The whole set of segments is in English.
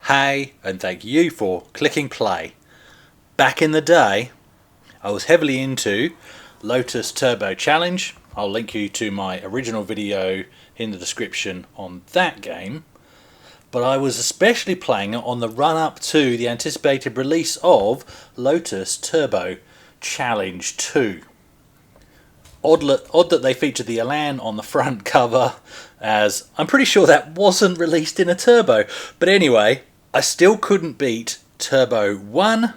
Hey, and thank you for clicking play. Back in the day, I was heavily into Lotus Turbo Challenge. I'll link you to my original video in the description on that game. But I was especially playing it on the run-up to the anticipated release of Lotus Turbo Challenge 2. Odd that they featured the Elan on the front cover, as I'm pretty sure that wasn't released in a Turbo. But anyway, I still couldn't beat Turbo 1,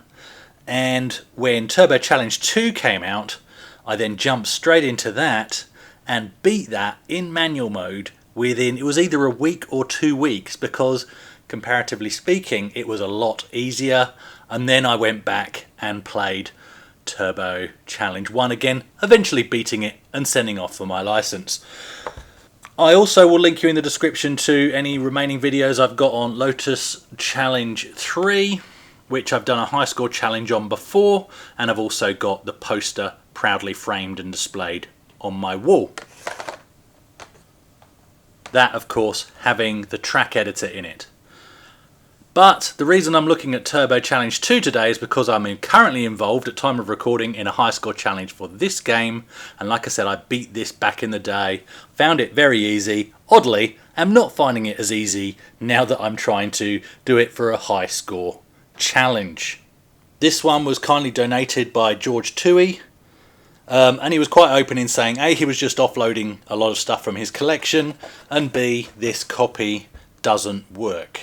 and when Turbo Challenge 2 came out, I then jumped straight into that and beat that in manual mode within, it was either a week or 2 weeks, because comparatively speaking it was a lot easier. And then I went back and played Turbo Challenge 1 again, eventually beating it and sending off for my license. I also will link you in the description to any remaining videos I've got on Lotus Challenge 3, which I've done a Highscore challenge on before, and I've also got the poster proudly framed and displayed on my wall. That, of course, having the track editor in it. But the reason I'm looking at Turbo Challenge 2 today is because I'm currently involved at time of recording in a Highscore challenge for this game, and like I said, I beat this back in the day, found it very easy. Oddly, I'm not finding it as easy now that I'm trying to do it for a Highscore challenge. This one was kindly donated by George Toohey, and he was quite open in saying A, he was just offloading a lot of stuff from his collection, and B, this copy doesn't work.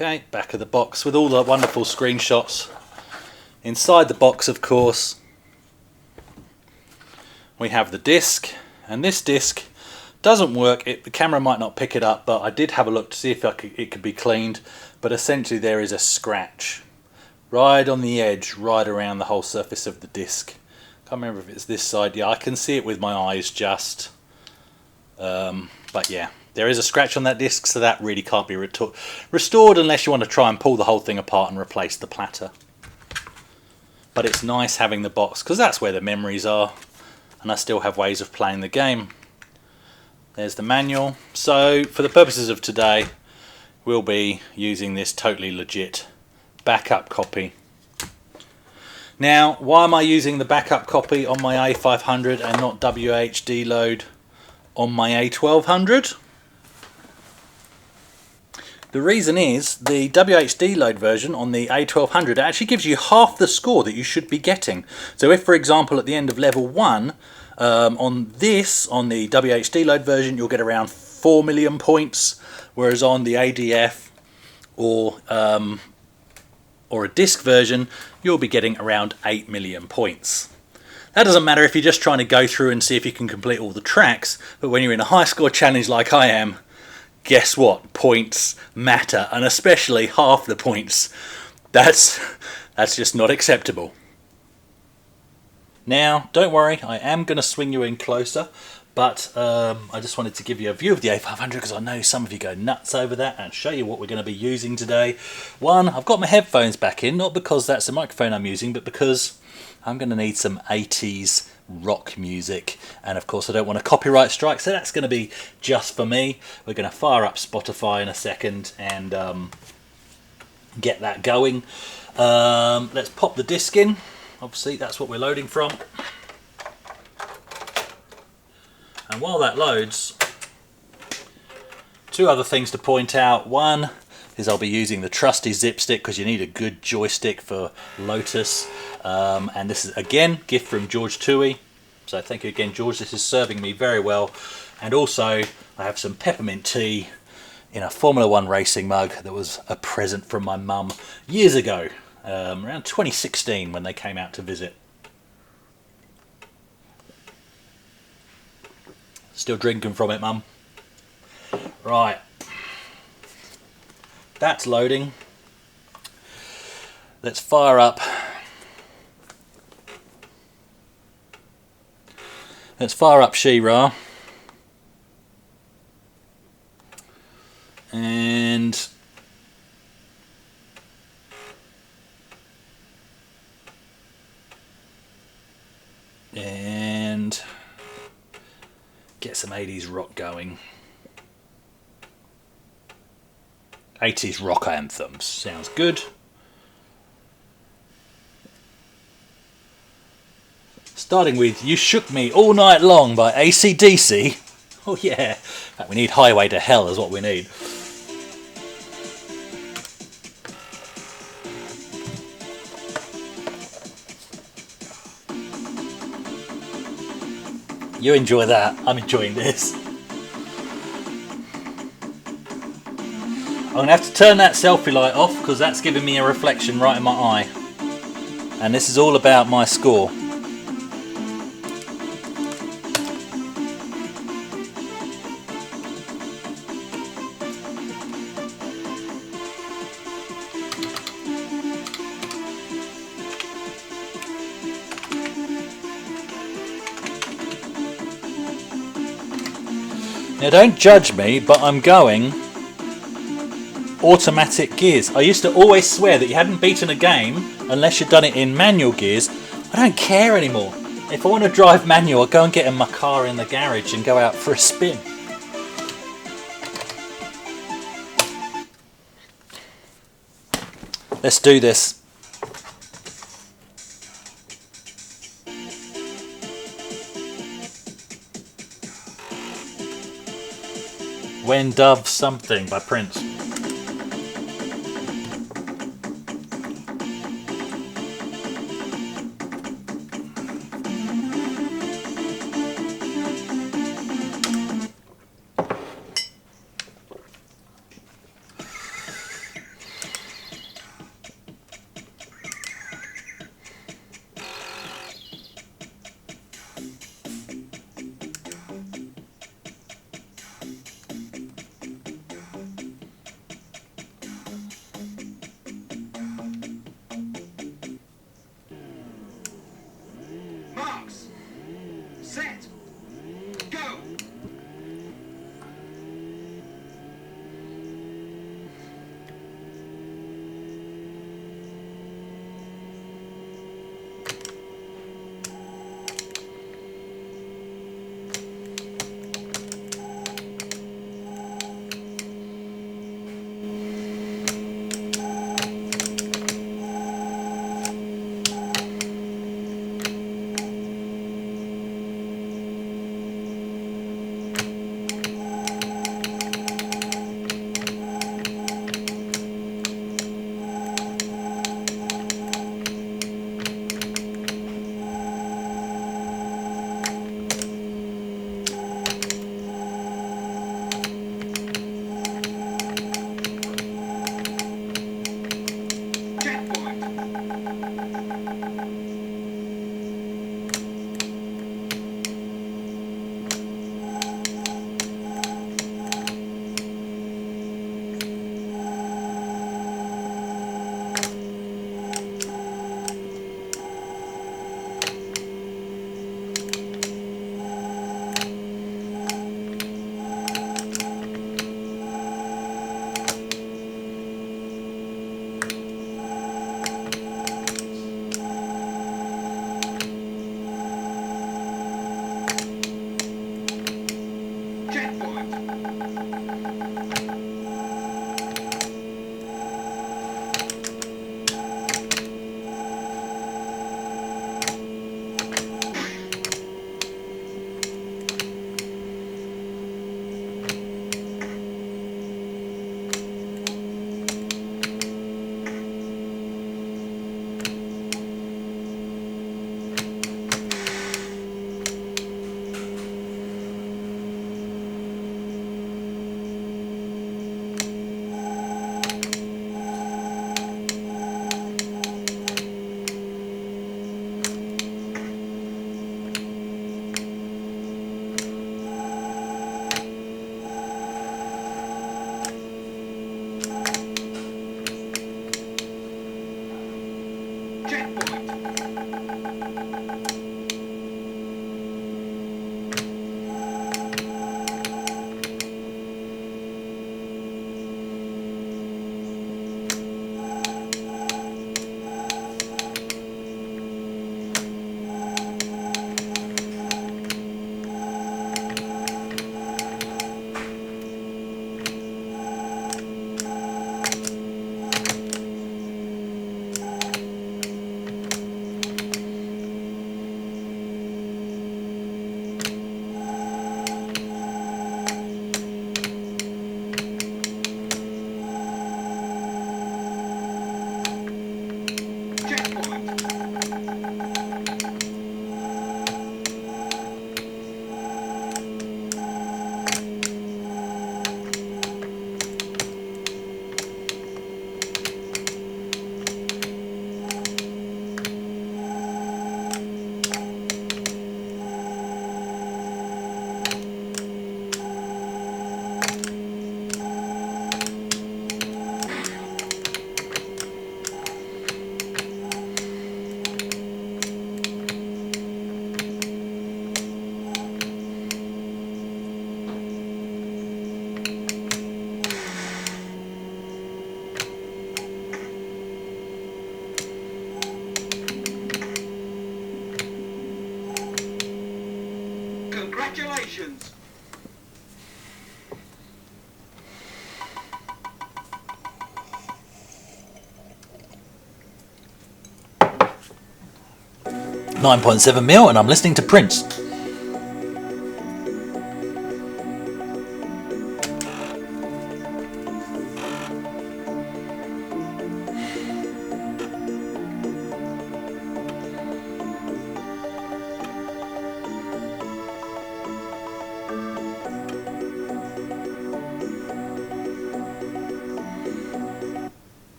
Okay, back of the box with all the wonderful screenshots. Inside the box, of course, we have the disc, and this disc doesn't work. The camera might not pick it up, but I did have a look to see if it could be cleaned, but essentially there is a scratch right on the edge, right around the whole surface of the disc. Can't remember if it's this side. Yeah, I can see it with my eyes just. But yeah, there is a scratch on that disc, so that really can't be restored unless you want to try and pull the whole thing apart and replace the platter. But it's nice having the box, because that's where the memories are, and I still have ways of playing the game. There's the manual. So for the purposes of today, we'll be using this totally legit backup copy. Now, why am I using the backup copy on my A500 and not WHD load on my A1200? The reason is the WHD load version on the A1200 actually gives you half the score that you should be getting. So if, for example, at the end of level 1, on the WHD load version, you'll get around 4 million points, whereas on the ADF or a disc version, you'll be getting around 8 million points. That doesn't matter if you're just trying to go through and see if you can complete all the tracks, but when you're in a Highscore challenge like I am, guess what? Points matter, and especially half the points. That's just not acceptable. Now, don't worry, I am going to swing you in closer, but I just wanted to give you a view of the A500 because I know some of you go nuts over that, and show you what we're going to be using today. One, I've got my headphones back in, not because that's the microphone I'm using, but because I'm going to need some 80s rock music, and of course I don't want a copyright strike, so that's going to be just for me. We're going to fire up Spotify in a second and get that going. Let's pop the disc in. Obviously that's what we're loading from. And while that loads, two other things to point out. One is I'll be using the trusty zip stick because you need a good joystick for Lotus. And this is, again, gift from George Toohey. So thank you again, George. This is serving me very well. And also, I have some peppermint tea in a Formula 1 racing mug that was a present from my mum years ago, around 2016 when they came out to visit. Still drinking from it, Mum. Right. That's loading. Let's fire up. Let's fire up She-Ra. And get some 80s rock going. 80s rock anthems. Sounds good. Starting with You Shook Me All Night Long by AC/DC. Oh yeah, in fact we need Highway to Hell is what we need. You enjoy that, I'm enjoying this. I'm going to have to turn that selfie light off because that's giving me a reflection right in my eye. And this is all about my score. Now don't judge me, but I'm going automatic gears. I used to always swear that you hadn't beaten a game unless you'd done it in manual gears. I don't care anymore. If I want to drive manual, I'll go and get in my car in the garage and go out for a spin. Let's do this. When Dove Something by Prince. Congratulations! 9.7mm, and I'm listening to Prince.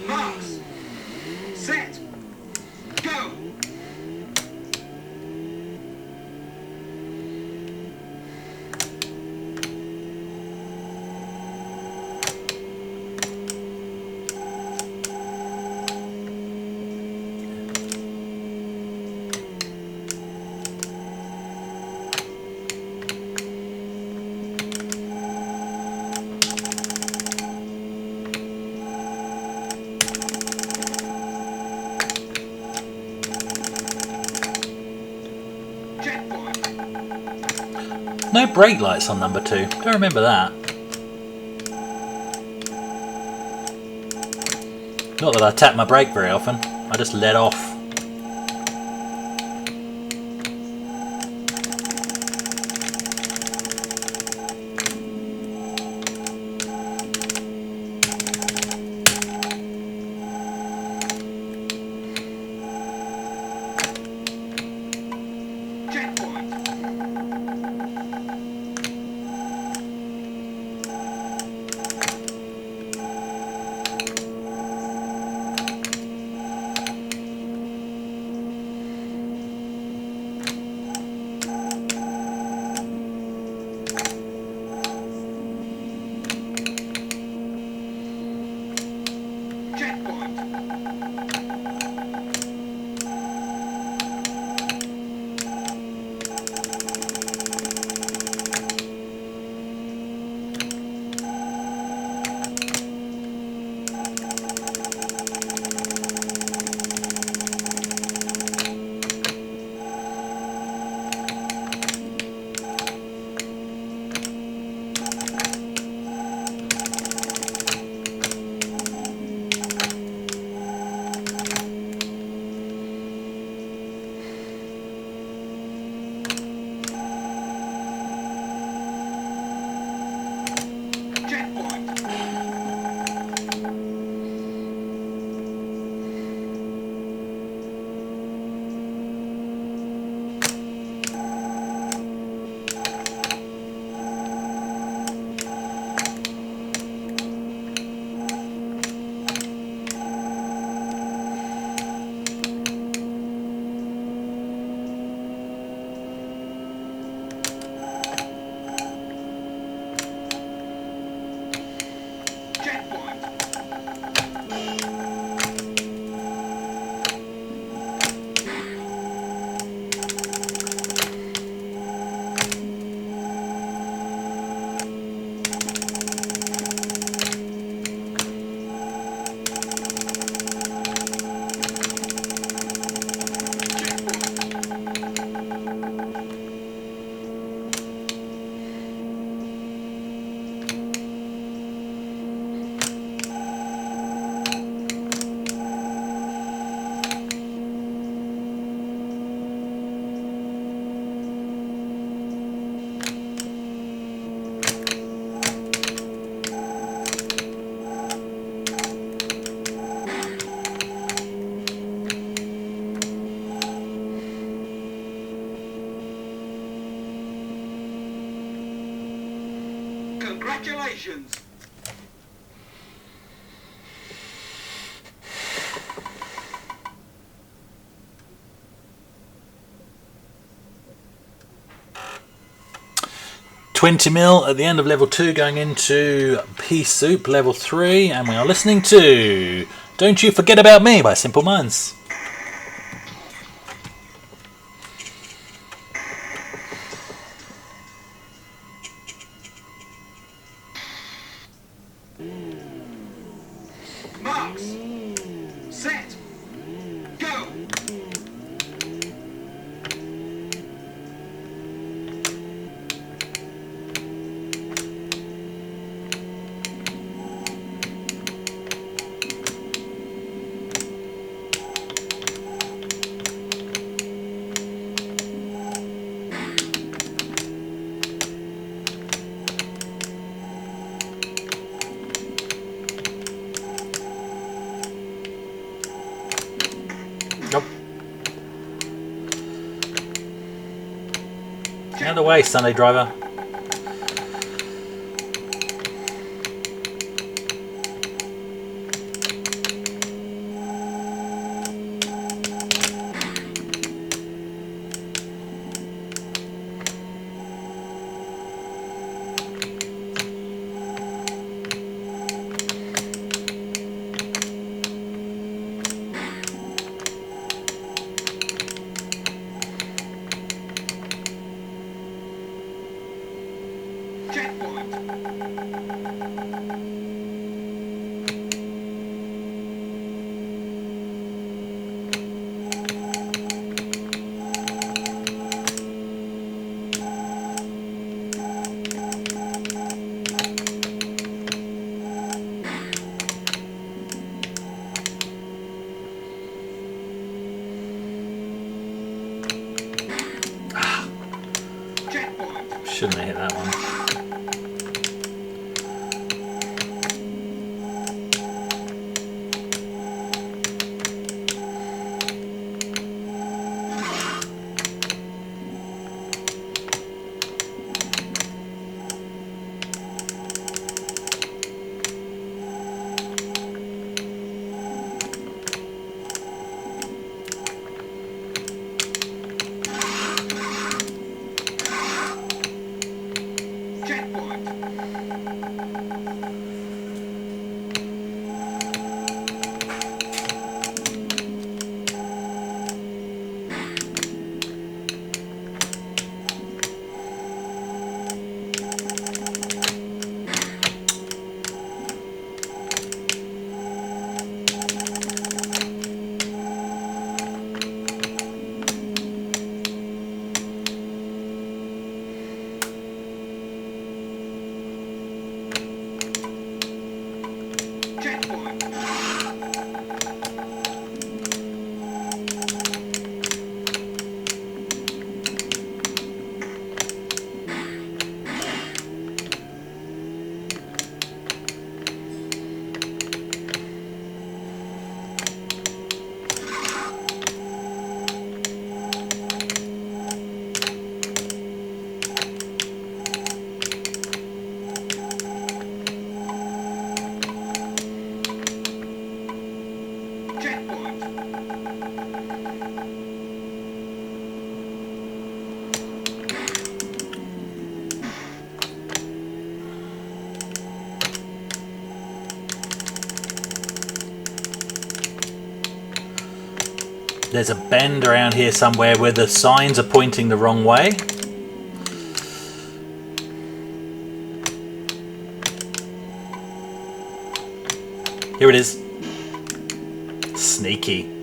Marks! Set! Go! No brake lights on number 2. Don't remember that. Not that I tap my brake very often. I just let off. Congratulations! $20mm at the end of level 2 going into Pea Soup level 3, and we are listening to Don't You Forget About Me by Simple Minds. Marks! Set! Go! Out of the way, Sunday driver. Checkpoint. Checkpoint. Shouldn't have hit that one. There's a bend around here somewhere where the signs are pointing the wrong way. Here it is. Sneaky.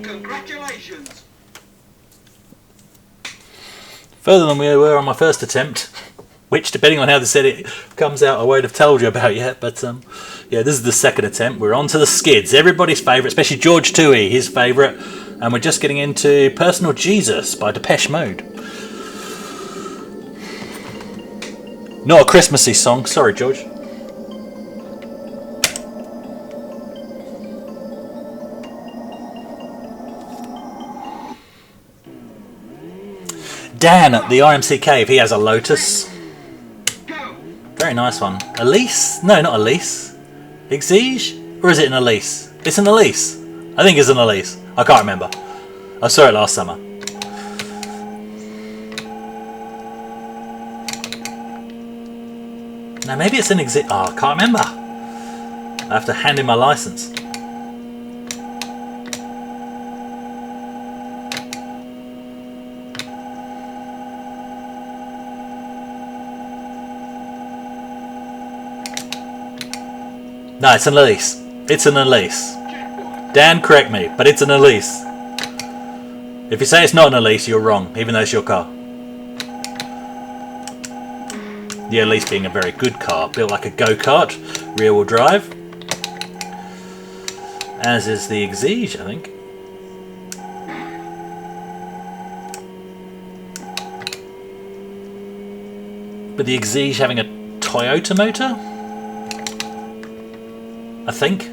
Congratulations. Further than we were on my first attempt, which, depending on how this edit comes out, I won't have told you about yet. But yeah, this is the second attempt. We're on to the skids. Everybody's favourite, especially George Toohey, his favourite. And we're just getting into Personal Jesus by Depeche Mode. Not a Christmassy song. Sorry, George. Dan at the RMC Cave, he has a Lotus. Very nice one. Elise? No, not Elise. Exige? Or is it an Elise? It's an Elise. I think it's an Elise. I can't remember. I saw it last summer. No, maybe it's an Exige. Oh, I can't remember. I have to hand in my license. No, it's an Elise. It's an Elise. Dan, correct me, but it's an Elise. If you say it's not an Elise, you're wrong, even though it's your car. The Elise being a very good car, built like a go-kart, rear-wheel drive. As is the Exige, I think. But the Exige having a Toyota motor? I think.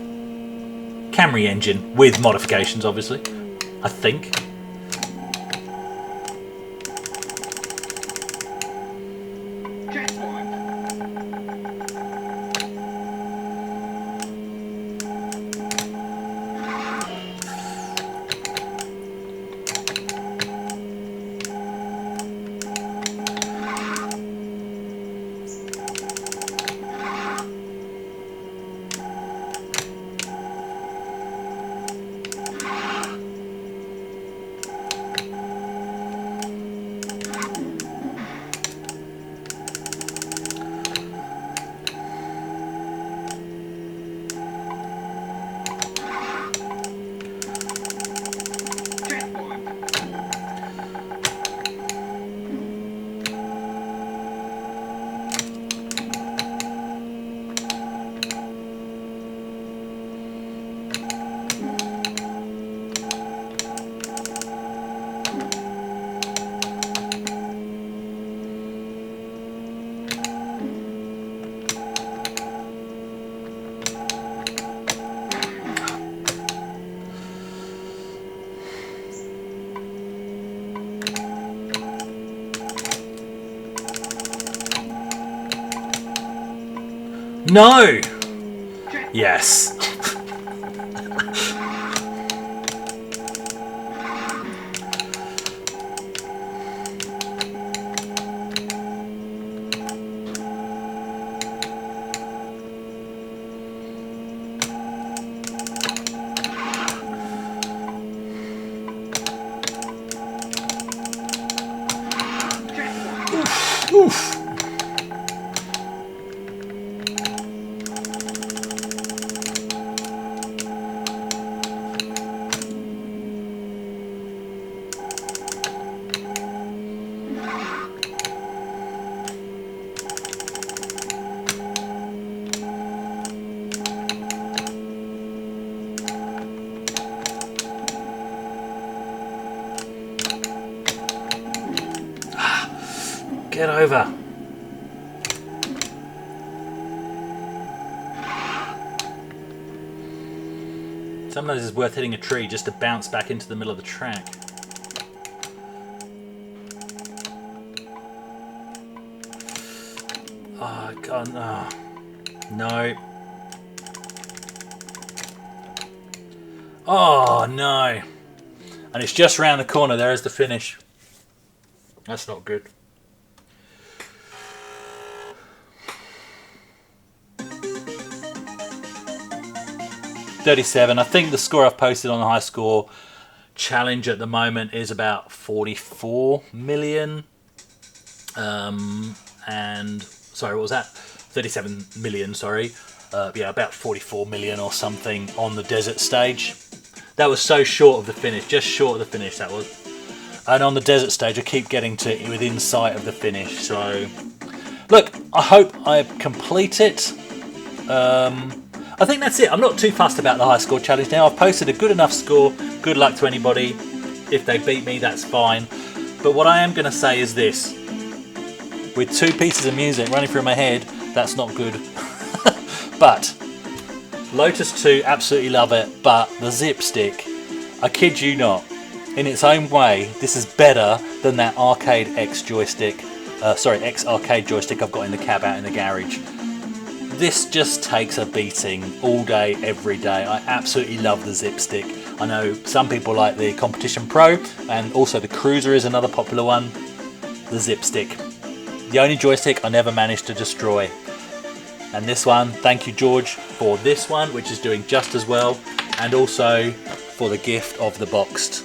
Camry engine, with modifications obviously. I think. Checkpoint. No! Yes. Oof. Get over. Sometimes it's worth hitting a tree just to bounce back into the middle of the track. Oh, God, no. No. Oh, no. And it's just round the corner. There is the finish. That's not good. $37. I think the score I've posted on the Highscore challenge at the moment is about 44 million. And sorry, what was that? 37 million, sorry. Yeah, about 44 million or something on the desert stage. That was so short of the finish, just short of the finish that was. And on the desert stage, I keep getting to within sight of the finish. So, look, I hope I complete it. I think that's it. I'm not too fussed about the Highscore challenge now. I've posted a good enough score. Good luck to anybody. If they beat me, that's fine. But what I am going to say is this. With two pieces of music running through my head, that's not good. But Lotus 2, absolutely love it. But the Zip Stick, I kid you not, in its own way, this is better than that Arcade X joystick. X Arcade joystick I've got in the cab out in the garage. This just takes a beating all day, every day. I absolutely love the Zip Stick. I know some people like the Competition Pro, and also the Cruiser is another popular one. The Zip Stick. The only joystick I never managed to destroy. And this one, thank you George for this one, which is doing just as well. And also for the gift of the boxed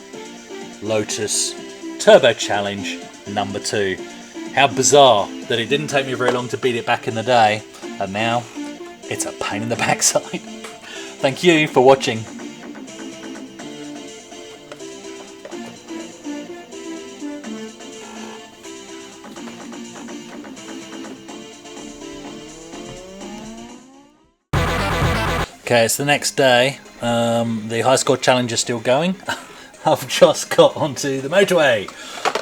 Lotus Turbo Challenge number 2. How bizarre that it didn't take me very long to beat it back in the day. And now, it's a pain in the backside. Thank you for watching. Okay, it's the next day. The Highscore challenge is still going. I've just got onto the motorway.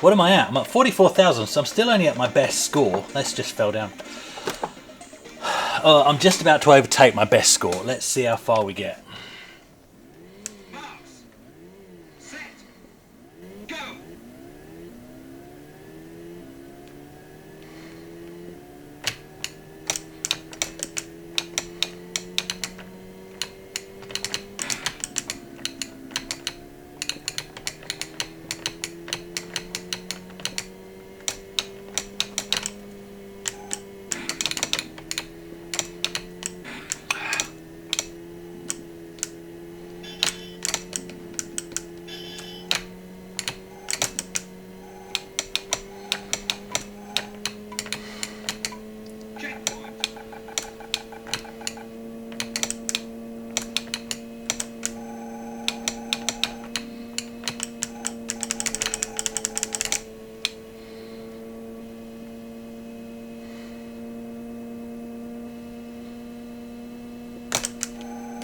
What am I at? I'm at 44,000, so I'm still only at my best score. Let's just fell down. I'm just about to overtake my best score. Let's see how far we get. Marks. Set. Go.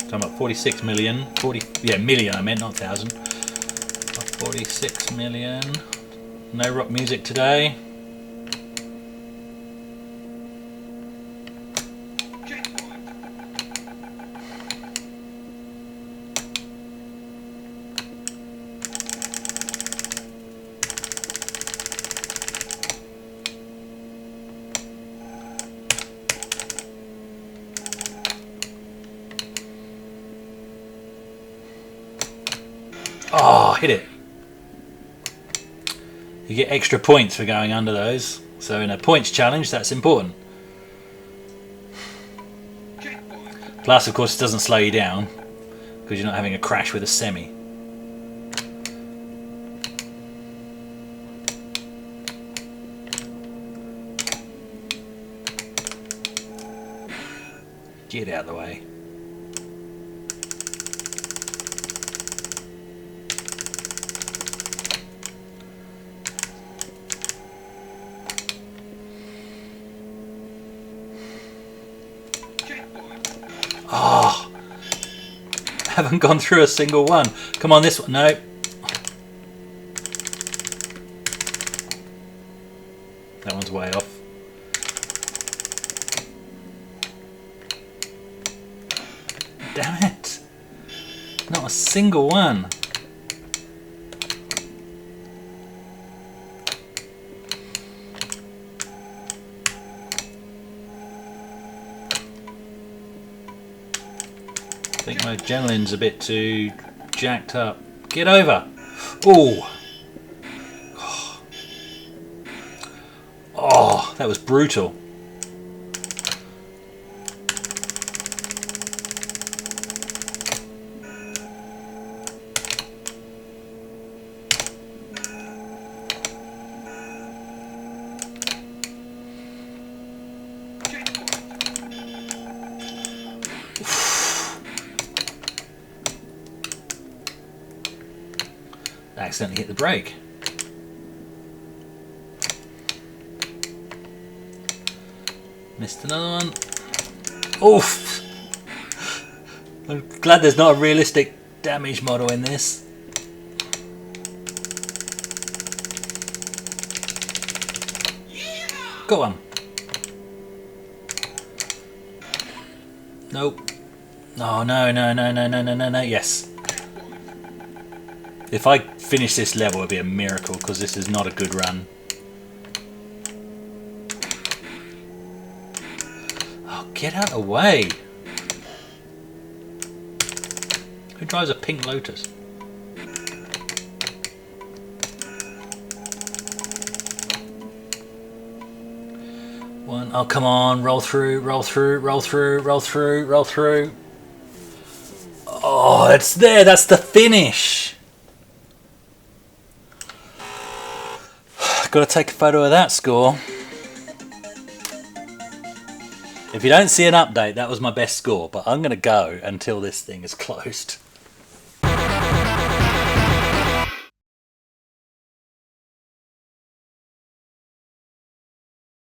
So I'm at 46 million. Million I meant, not thousand. 46 million. No rock music today. Checkpoint. Oh, hit it. You get extra points for going under those. So in a points challenge, that's important. Checkpoint. Plus, of course, it doesn't slow you down because you're not having a crash with a semi. Get out of the way. Oh, haven't gone through a single one. Come on, this one. No. That one's way off. Damn it. Not a single one. I think my adrenaline's a bit too jacked up. Get over! Ooh! Oh, that was brutal. Accidentally hit the brake. Missed another one. Oof! I'm glad there's not a realistic damage model in this. Go on. Nope. Oh, no, no, no, no, no, no, no, no. Yes. If I finish this level, it'd be a miracle because this is not a good run. Oh, get out of the way. Who drives a pink Lotus? One. Oh, come on. Roll through, roll through, roll through, roll through, roll through. Oh, it's there. That's the finish. Got to take a photo of that score. If you don't see an update, that was my best score, but I'm going to go until this thing is closed.